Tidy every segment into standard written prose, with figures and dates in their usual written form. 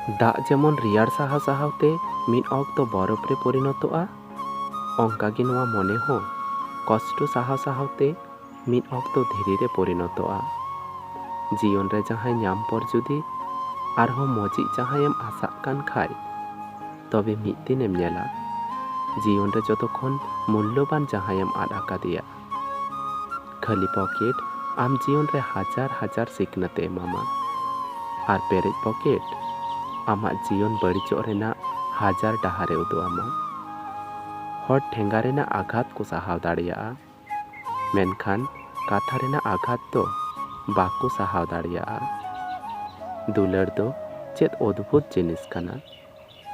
दाग जेमन रियार साहा साहावते मिद अक्तो बरफ रे परिणतोआ onka ge noa mone ho kosto sahaw sahaवते मिद अक्तो धीरे रे परिणतोआ जीवन रे जहां नाम पर जुदी आरहो मजी जहांयम आसा कान खाय तबे मिद दिनेम नेला जीवन रे जतखन मूल्यवान जहांयम आद आकादिया खाली पॉकेट आम जीवन रे हजार हजार सिखनते एमामा आर पेरेज पॉकेट आमा जीवन बड़ीचो रेना हजार डाहारे उदु आमा हर ठेंगा रेना आघात को साहाव दाड़िया मेनखान काथा रेना आघात तो बाको साहाव दाड़िया दुलार दो चेत अद्भुत जिनिस काना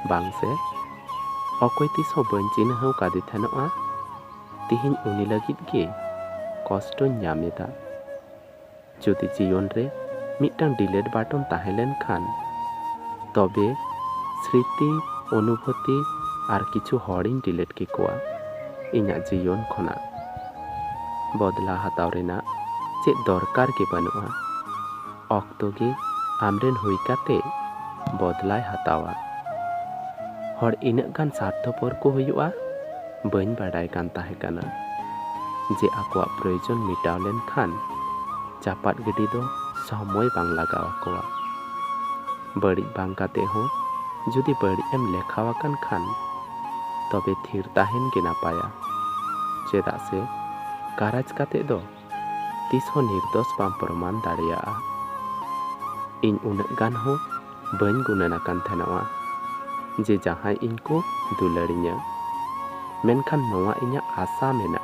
बांसे अकय तिस हो बन चिन्हाव कादि थानोआ तिहिन उनि लागिद गे कष्ट ᱧᱟᱢᱮᱫᱟ जुदि जीवन रे मिटटांग डिलीट बाटन ताहेलेन खान तबे स्मृति अनुभूति और किछु हॉरिंग डिलीट के कोआ इना जीवन खना बदला हताव रेना चे दरकार के बनुआ अक्तो गे आमरेन हुई काते बदलाय हतावा हर इना गान स्वार्थपर को हुयुआ बइन बाडाय कान ताहे काना जे आकवा प्रयोजन मिटाव लेन खान चापात गिडी दो समय बांग लगाव कोआ बड़ी बांग काते हो जुदी बड़ी एम लेखावाकान खान तबे थीर ताहेन गे नापाया चेदा से कारज काते दो तिस हो निर्दोष बाम प्रमाण दाड़िया इन उनक गान हो बन गुनना कान थेनवा जे जहां इनको दुलड़िया मेनखान नोआ इnya आशा मेना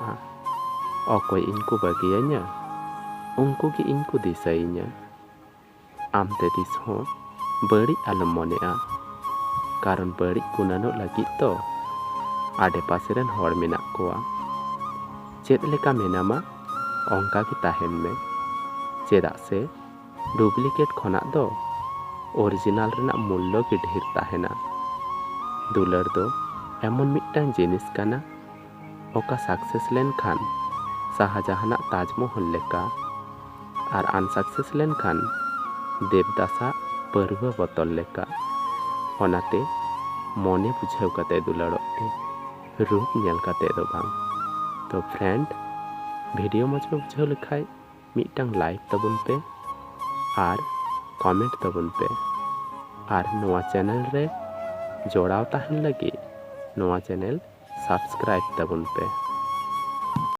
अकय इनको बागियाnya उनको की इनको दिसाइnya आमते दिस हो बड़ी आलम मनेआ कारण बड़ी गुनानो लगी तो आडे पासेरन हर मेना कोआ चेद लेका मेनामा onka की ताहेन में चेदा से डुप्लीकेट खना दो ओरिजिनल रेना मूल्य की ढेर ताहेना दुलार दो एमन मिटटांग जिनिस काना ओका सक्सेस लेन खान शाहजहाना ताजमहल लेका और अनसक्सेस लेन खान देवदासा परवा बोतल लेका ओनाते मने बुझाव काते दुलाड़ते रूप नेल काते दो बांग तो फ्रेंड वीडियो मज पे बुझाव लेखाय मिटटांग लाइक तबुन पे और कमेंट तबुन पे और नोआ चैनल रे जोड़ाव ताहन लगी नोआ चैनल सब्सक्राइब तबुन पे।